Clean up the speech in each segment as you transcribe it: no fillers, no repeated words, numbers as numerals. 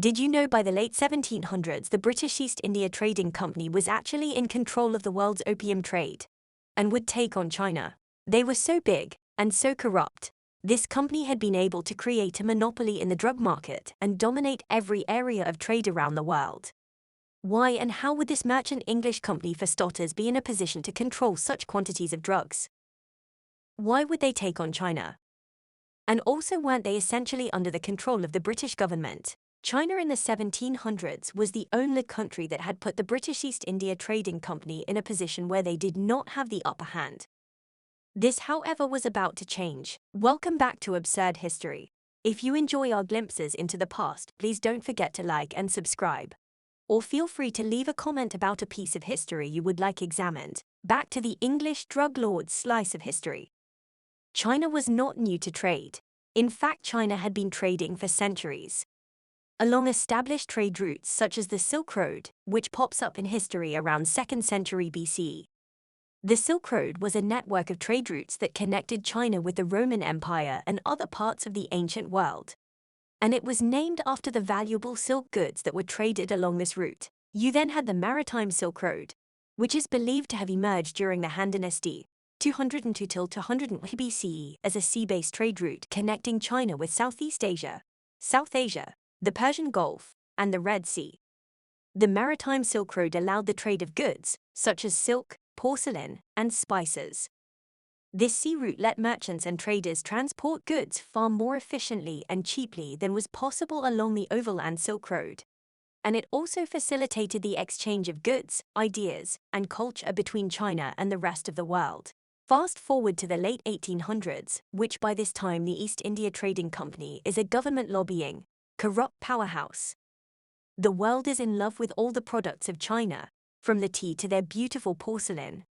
Did you know by the late 1700s the British East India Trading Company was actually in control of the world's opium trade and would take on China? They were so big and so corrupt. This company had been able to create a monopoly in the drug market and dominate every area of trade around the world. Why and how would this merchant English company for starters be in a position to control such quantities of drugs? Why would they take on China? And also, weren't they essentially under the control of the British government? China in the 1700s was the only country that had put the British East India Trading Company in a position where they did not have the upper hand. This, however, was about to change. Welcome back to Absurd History. If you enjoy our glimpses into the past, please don't forget to like and subscribe. Or feel free to leave a comment about a piece of history you would like examined. Back to the English drug lords' slice of history. China was not new to trade. In fact, China had been trading for centuries along established trade routes such as the Silk Road, which pops up in history around 2nd century BCE. The Silk Road was a network of trade routes that connected China with the Roman Empire and other parts of the ancient world. And it was named after the valuable silk goods that were traded along this route. You then had the Maritime Silk Road, which is believed to have emerged during the Han Dynasty, 202 till 201 BCE, as a sea-based trade route connecting China with Southeast Asia, South Asia, the Persian Gulf, and the Red Sea. The Maritime Silk Road allowed the trade of goods, such as silk, porcelain, and spices. This sea route let merchants and traders transport goods far more efficiently and cheaply than was possible along the Overland Silk Road. And it also facilitated the exchange of goods, ideas, and culture between China and the rest of the world. Fast forward to the late 1800s, which by this time the East India Trading Company is a government lobbying, corrupt powerhouse. The world is in love with all the products of China, from the tea to their beautiful porcelain.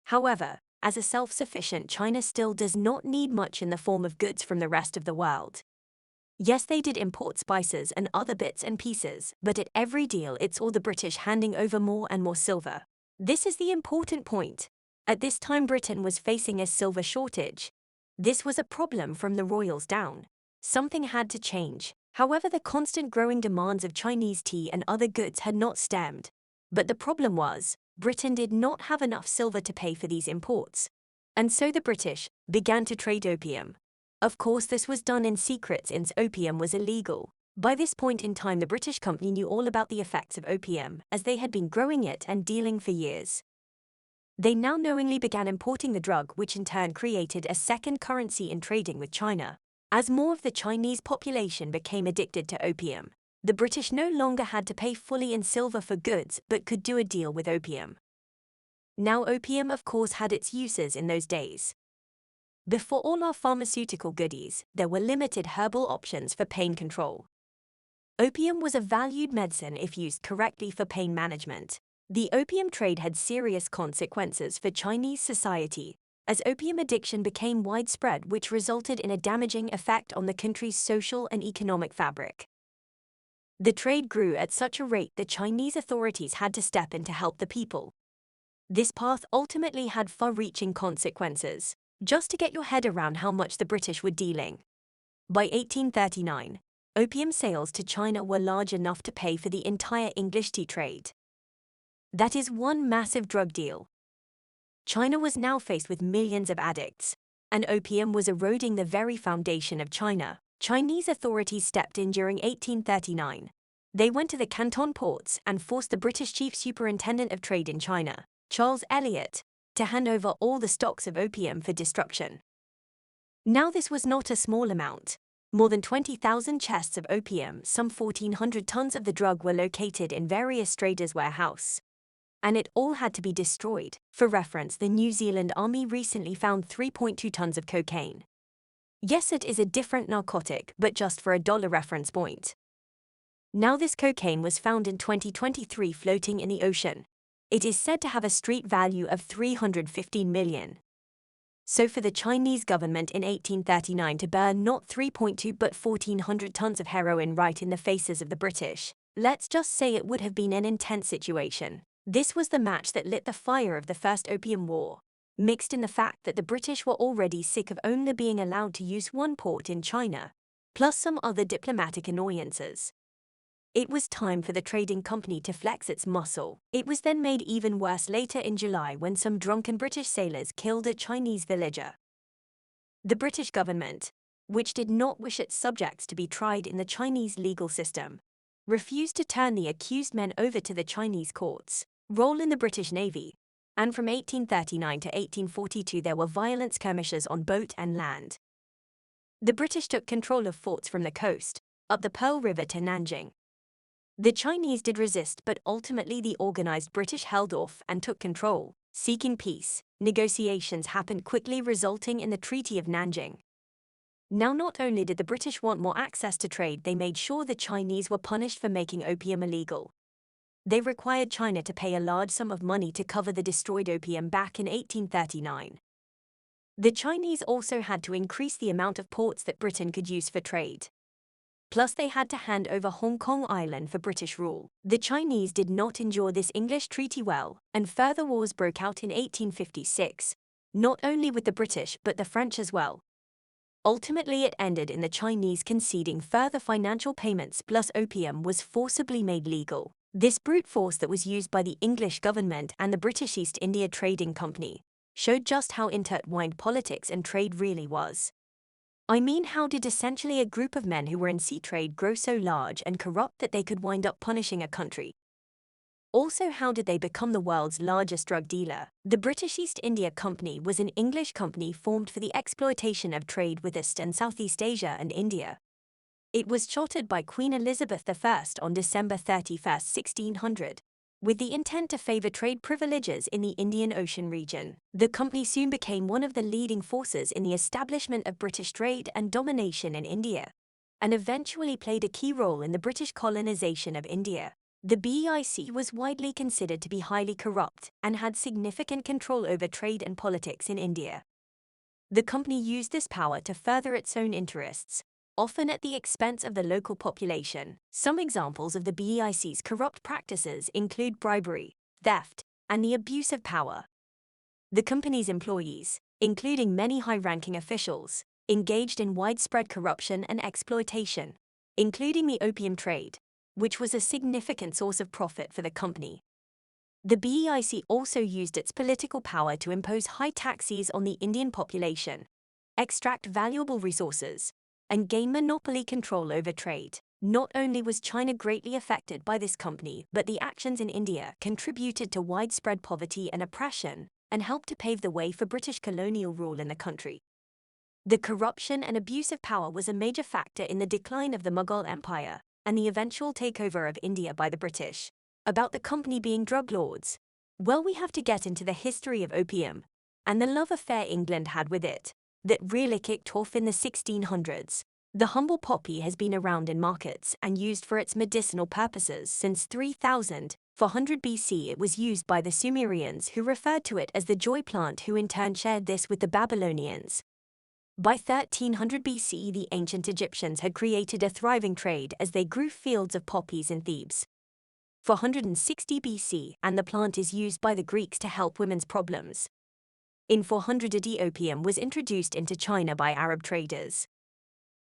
However, as a self-sufficient China still does not need much in the form of goods from the rest of the world. Yes, they did import spices and other bits and pieces, but at every deal it's all the British handing over more and more silver. This is the important point. At this time Britain was facing a silver shortage. This was a problem from the royals down. Something had to change. However, the constant growing demands of Chinese tea and other goods had not stemmed. But the problem was, Britain did not have enough silver to pay for these imports. And so the British began to trade opium. Of course, this was done in secret since opium was illegal. By this point in time, the British company knew all about the effects of opium, as they had been growing it and dealing for years. They now knowingly began importing the drug, which in turn created a second currency in trading with China. As more of the Chinese population became addicted to opium, the British no longer had to pay fully in silver for goods but could do a deal with opium. Now, opium of course had its uses in those days. Before all our pharmaceutical goodies, there were limited herbal options for pain control. Opium was a valued medicine if used correctly for pain management. The opium trade had serious consequences for Chinese society, as opium addiction became widespread, which resulted in a damaging effect on the country's social and economic fabric. The trade grew at such a rate that Chinese authorities had to step in to help the people. This path ultimately had far-reaching consequences. Just to get your head around how much the British were dealing. By 1839, opium sales to China were large enough to pay for the entire English tea trade. That is one massive drug deal. China was now faced with millions of addicts, and opium was eroding the very foundation of China. Chinese authorities stepped in during 1839. They went to the Canton ports and forced the British Chief Superintendent of Trade in China, Charles Elliot, to hand over all the stocks of opium for destruction. Now this was not a small amount. More than 20,000 chests of opium, some 1,400 tons of the drug were located in various traders' warehouses. And it all had to be destroyed. For reference, the New Zealand Army recently found 3.2 tons of cocaine. Yes, it is a different narcotic, but just for $1 reference point. Now this cocaine was found in 2023 floating in the ocean. It is said to have a street value of 315 million. So for the Chinese government in 1839 to burn not 3.2 but 1,400 tons of heroin right in the faces of the British, let's just say it would have been an intense situation. This was the match that lit the fire of the First Opium War, mixed in the fact that the British were already sick of only being allowed to use one port in China, plus some other diplomatic annoyances. It was time for the trading company to flex its muscle. It was then made even worse later in July when some drunken British sailors killed a Chinese villager. The British government, which did not wish its subjects to be tried in the Chinese legal system, refused to turn the accused men over to the Chinese courts. Role in the British Navy, and from 1839 to 1842 there were violent skirmishes on boat and land. The British took control of forts from the coast, up the Pearl River to Nanjing. The Chinese did resist, but ultimately the organized British held off and took control, seeking peace. Negotiations happened quickly, resulting in the Treaty of Nanjing. Now, not only did the British want more access to trade, they made sure the Chinese were punished for making opium illegal. They required China to pay a large sum of money to cover the destroyed opium back in 1839. The Chinese also had to increase the amount of ports that Britain could use for trade. Plus, they had to hand over Hong Kong Island for British rule. The Chinese did not endure this English treaty well, and further wars broke out in 1856, not only with the British but the French as well. Ultimately, it ended in the Chinese conceding further financial payments, plus opium was forcibly made legal. This brute force that was used by the English government and the British East India Trading Company showed just how intertwined politics and trade really was. I mean, how did essentially a group of men who were in sea trade grow so large and corrupt that they could wind up punishing a country? Also, how did they become the world's largest drug dealer? The British East India Company was an English company formed for the exploitation of trade with East and Southeast Asia and India. It was chartered by Queen Elizabeth I on December 31, 1600, with the intent to favor trade privileges in the Indian Ocean region. The company soon became one of the leading forces in the establishment of British trade and domination in India, and eventually played a key role in the British colonization of India. The BEIC was widely considered to be highly corrupt and had significant control over trade and politics in India. The company used this power to further its own interests, often at the expense of the local population. Some examples of the BEIC's corrupt practices include bribery, theft, and the abuse of power. The company's employees, including many high-ranking officials, engaged in widespread corruption and exploitation, including the opium trade, which was a significant source of profit for the company. The BEIC also used its political power to impose high taxes on the Indian population, extract valuable resources, and gain monopoly control over trade. Not only was China greatly affected by this company, but the actions in India contributed to widespread poverty and oppression and helped to pave the way for British colonial rule in the country. The corruption and abuse of power was a major factor in the decline of the Mughal Empire and the eventual takeover of India by the British. About the company being drug lords, well, we have to get into the history of opium and the love affair England had with it that really kicked off in the 1600s. The humble poppy has been around in markets and used for its medicinal purposes since 3400 BC. It was used by the Sumerians, who referred to it as the joy plant, who in turn shared this with the Babylonians. By 1300 BC, the ancient Egyptians had created a thriving trade as they grew fields of poppies in Thebes. 460 BC, and the plant is used by the Greeks to help women's problems. In 400 AD, opium was introduced into China by Arab traders.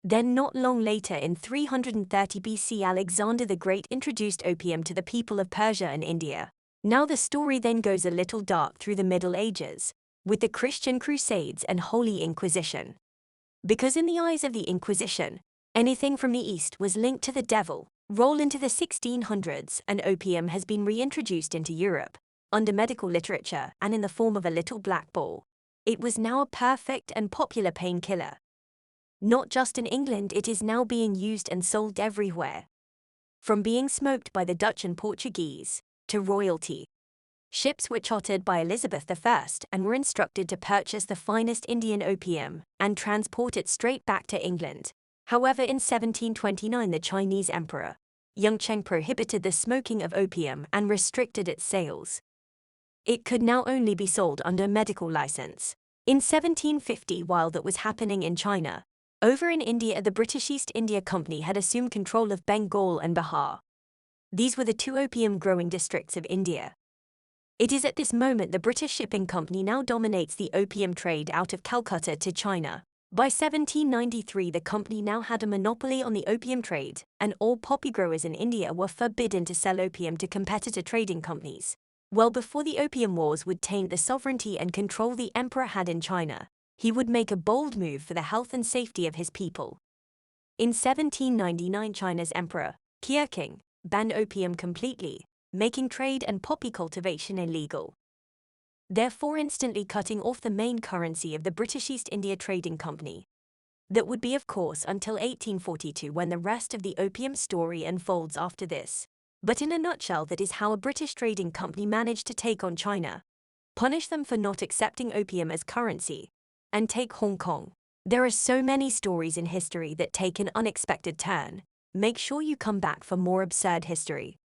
Then not long later, in 330 BC, Alexander the Great introduced opium to the people of Persia and India. Now the story then goes a little dark through the Middle Ages, with the Christian Crusades and Holy Inquisition. Because in the eyes of the Inquisition, anything from the East was linked to the devil. Roll into the 1600s, and opium has been reintroduced into Europe, under medical literature and in the form of a little black ball. It was now a perfect and popular painkiller. Not just in England, it is now being used and sold everywhere. From being smoked by the Dutch and Portuguese, to royalty. Ships were chartered by Elizabeth I and were instructed to purchase the finest Indian opium and transport it straight back to England. However, in 1729, the Chinese Emperor Yongcheng prohibited the smoking of opium and restricted its sales. It could now only be sold under a medical license. In 1750, while that was happening in China, over in India, the British East India Company had assumed control of Bengal and Bihar. These were the two opium-growing districts of India. It is at this moment the British Shipping Company now dominates the opium trade out of Calcutta to China. By 1793, the company now had a monopoly on the opium trade, and all poppy growers in India were forbidden to sell opium to competitor trading companies. Well before the Opium Wars would taint the sovereignty and control the emperor had in China, he would make a bold move for the health and safety of his people. In 1799, China's emperor, Qing, banned opium completely, making trade and poppy cultivation illegal, therefore instantly cutting off the main currency of the British East India Trading Company. That would be, of course, until 1842, when the rest of the opium story unfolds after this. But in a nutshell, that is how a British trading company managed to take on China, punish them for not accepting opium as currency, and take Hong Kong. There are so many stories in history that take an unexpected turn. Make sure you come back for more absurd history.